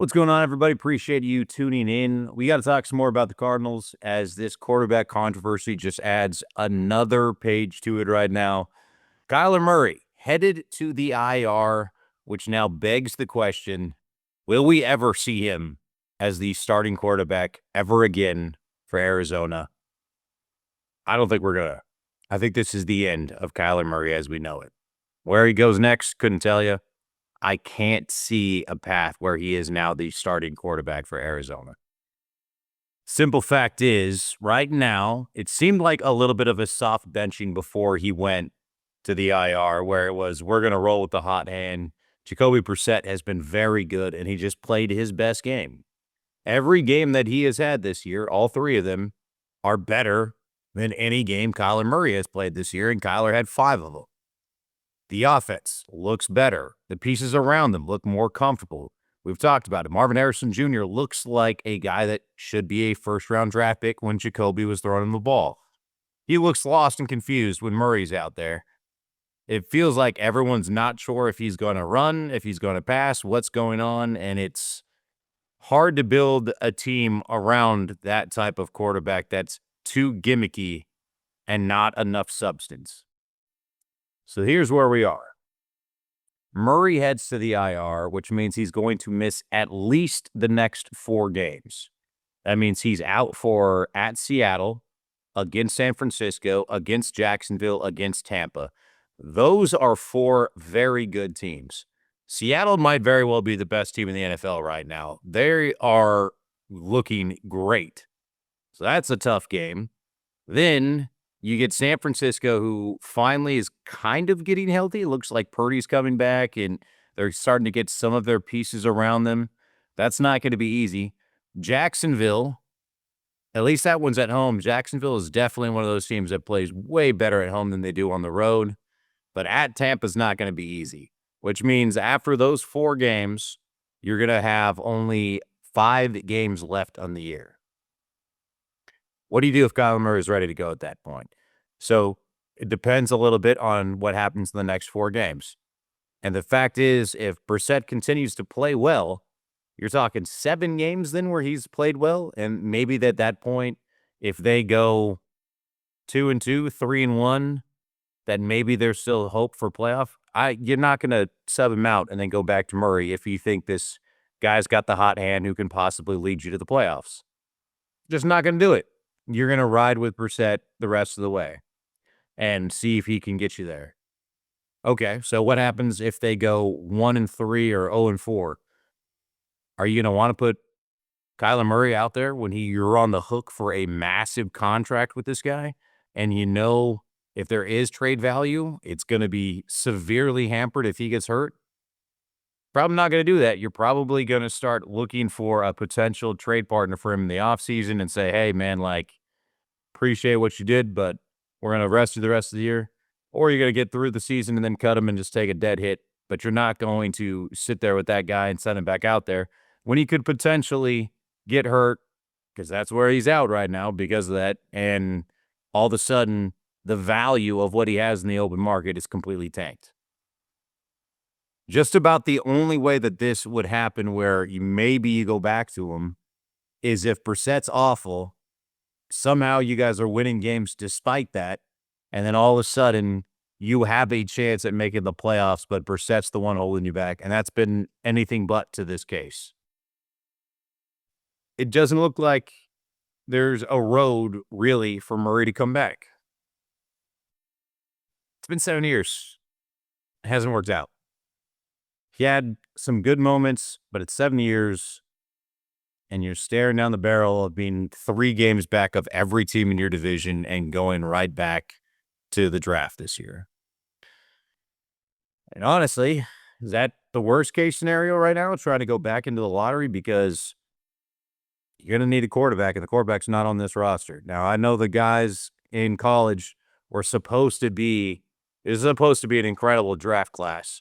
What's going on, everybody? Appreciate you tuning in. We got to talk some more about the Cardinals as this quarterback controversy just adds another page to it right now. Kyler Murray headed to the IR, which now begs the question, will we ever see him as the starting quarterback ever again for Arizona? I don't think we're going to. I think this is the end of Kyler Murray as we know it. Where he goes next, couldn't tell you. I can't see a path where he is now the starting quarterback for Arizona. Simple fact is, right now, it seemed like a little bit of a soft benching before he went to the IR, where it was, we're going to roll with the hot hand. Jacoby Brissett has been very good, and he just played his best game. Every game that he has had this year, all three of them, are better than any game Kyler Murray has played this year, and Kyler had 5 of them. The offense looks better. The pieces around them look more comfortable. We've talked about it. Marvin Harrison Jr. looks like a guy that should be a first-round draft pick when Jacoby was throwing him the ball. He looks lost and confused when Murray's out there. It feels like everyone's not sure if he's going to run, if he's going to pass, what's going on, and it's hard to build a team around that type of quarterback that's too gimmicky and not enough substance. So here's where we are. Murray heads to the IR, which means he's going to miss at least the next 4 games. That means he's out for at Seattle, against San Francisco, against Jacksonville, against Tampa. Those are 4 very good teams. Seattle might very well be the best team in the NFL right now. They are looking great. So that's a tough game. Then you get San Francisco, who finally is kind of getting healthy. It looks like Purdy's coming back, and they're starting to get some of their pieces around them. That's not going to be easy. Jacksonville, at least that one's at home. Jacksonville is definitely one of those teams that plays way better at home than they do on the road. But at Tampa's not going to be easy, which means after those 4 games, you're going to have only 5 games left on the year. What do you do if Kyler Murray is ready to go at that point? So it depends a little bit on what happens in the next 4 games. And the fact is, if Brissett continues to play well, you're talking 7 games then where he's played well. And maybe at that point, if they go 2-2, 3-1, then maybe there's still hope for playoff. You're not going to sub him out and then go back to Murray if you think this guy's got the hot hand who can possibly lead you to the playoffs. Just not going to do it. You're going to ride with Brissett the rest of the way and see if he can get you there. Okay, so what happens if they go 1-3 or 0-4? Are you going to want to put Kyler Murray out there when you're on the hook for a massive contract with this guy? And you know if there is trade value, it's going to be severely hampered if he gets hurt? Probably not going to do that. You're probably going to start looking for a potential trade partner for him in the offseason and say, hey, man, appreciate what you did, but we're going to rest you the rest of the year. Or you're going to get through the season and then cut him and just take a dead hit. But you're not going to sit there with that guy and send him back out there when he could potentially get hurt, because that's where he's out right now because of that. And all of a sudden, the value of what he has in the open market is completely tanked. Just about the only way that this would happen where maybe you go back to him is if Brissett's awful, somehow you guys are winning games despite that, and then all of a sudden you have a chance at making the playoffs, but Brissett's the one holding you back, and that's been anything but to this case. It doesn't look like there's a road, really, for Murray to come back. It's been 7 years. It hasn't worked out. He had some good moments, but it's 7 years, and you're staring down the barrel of being 3 games back of every team in your division and going right back to the draft this year. And honestly, is that the worst-case scenario right now, trying to go back into the lottery? Because you're going to need a quarterback, and the quarterback's not on this roster. Now, I know the guys in college were supposed to be – it was supposed to be an incredible draft class.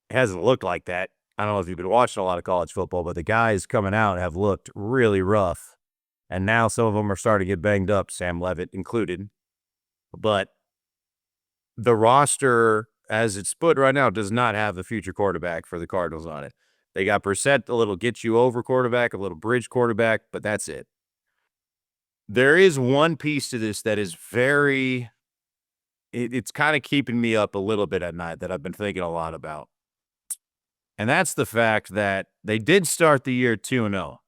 It hasn't looked like that. I don't know if you've been watching a lot of college football, but the guys coming out have looked really rough. And now some of them are starting to get banged up, Sam Levitt included. But the roster, as it's put right now, does not have a future quarterback for the Cardinals on it. They got Brissett, a little get you over quarterback, a little bridge quarterback, but that's it. There is one piece to this that is very it's kind of keeping me up a little bit at night that I've been thinking a lot about. And that's the fact that they did start the year 2-0.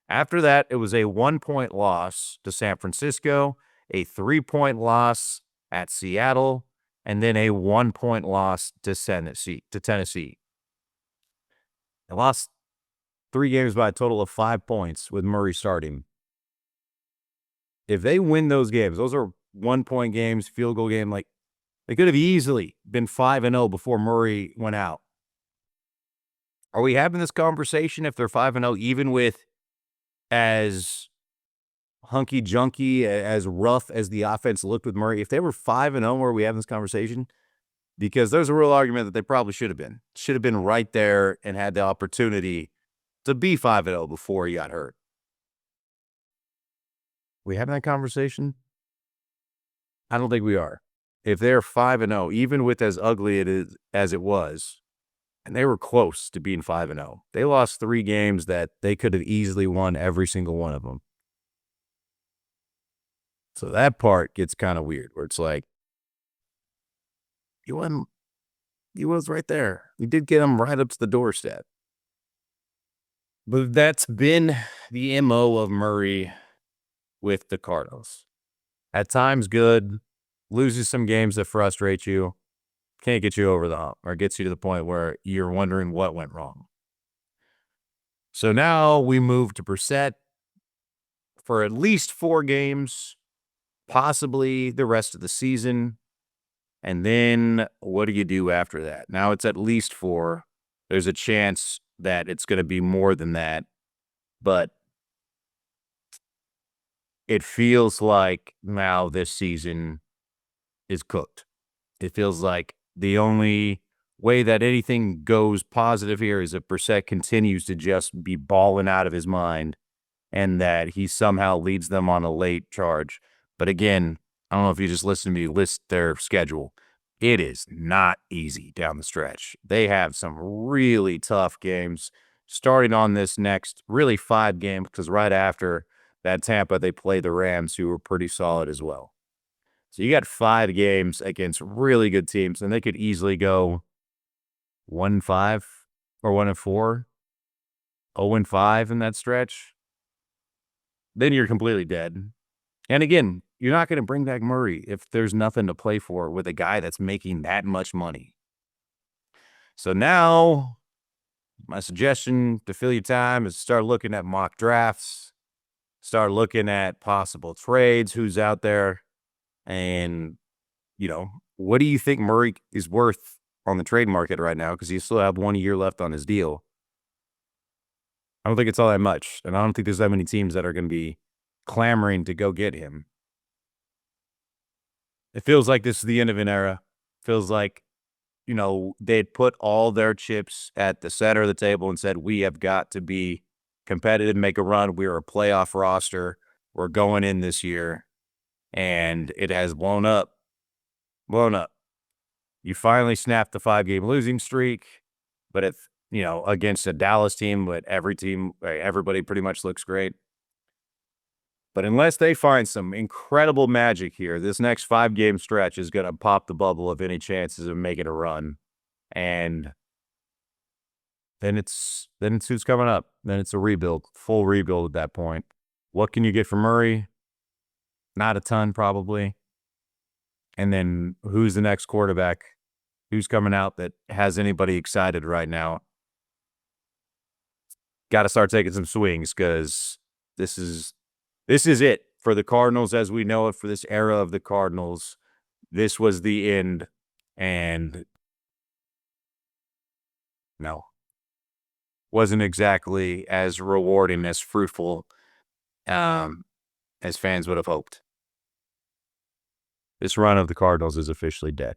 After that, it was a 1-point loss to San Francisco, a 3-point loss at Seattle, and then a 1-point loss to Tennessee. They lost 3 games by a total of 5 points with Murray starting. If they win those games, those are 1-point games, field goal game. Like, they could have easily been 5-0 before Murray went out. Are we having this conversation if they're 5-0, even with as hunky-junky, as rough as the offense looked with Murray? If they were 5-0, were we having this conversation? Because there's a real argument that they probably should have been. Should have been right there and had the opportunity to be 5-0 before he got hurt. We having that conversation? I don't think we are. If they're 5-0, even with as ugly as it was, and they were close to being 5-0, they lost 3 games that they could have easily won every single one of them. So that part gets kind of weird, where it's like, he was right there. We did get him right up to the doorstep. But that's been the MO of Murray with the Cardinals. At times good, loses some games that frustrate you, can't get you over the hump, or gets you to the point where you're wondering what went wrong. So now we move to Brissett for at least 4 games, possibly the rest of the season. And then what do you do after that? Now it's at least 4. There's a chance that it's going to be more than that. But it feels like now this season is cooked. It feels like the only way that anything goes positive here is if Brissett continues to just be balling out of his mind and that he somehow leads them on a late charge. But again, I don't know if you just listen to me list their schedule. It is not easy down the stretch. They have some really tough games starting on this next really 5 games, because right after that Tampa, they play the Rams, who were pretty solid as well. So you got 5 games against really good teams, and they could easily go 1-5 or 1-4, 0-5 in that stretch. Then you're completely dead. And again, you're not going to bring back Murray if there's nothing to play for with a guy that's making that much money. So now my suggestion to fill your time is start looking at mock drafts, start looking at possible trades, who's out there, and, what do you think Murray is worth on the trade market right now? Because you still have 1 year left on his deal. I don't think it's all that much, and I don't think there's that many teams that are going to be clamoring to go get him. It feels like this is the end of an era. Feels like, they'd put all their chips at the center of the table and said, we have got to be competitive, make a run. We're a playoff roster. We're going in this year. And it has blown up. You finally snapped the 5-game losing streak, but if, against a Dallas team, but everybody pretty much looks great. But unless they find some incredible magic here, this next 5-game stretch is going to pop the bubble of any chances of making a run. And then it's who's coming up. Then it's a rebuild, full rebuild at that point. What can you get from Murray? Not a ton, probably. And then who's the next quarterback? Who's coming out that has anybody excited right now? Got to start taking some swings, because this is it for the Cardinals as we know it, for this era of the Cardinals. This was the end, and no, wasn't exactly as rewarding, as fruitful as fans would have hoped. This run of the Cardinals is officially dead.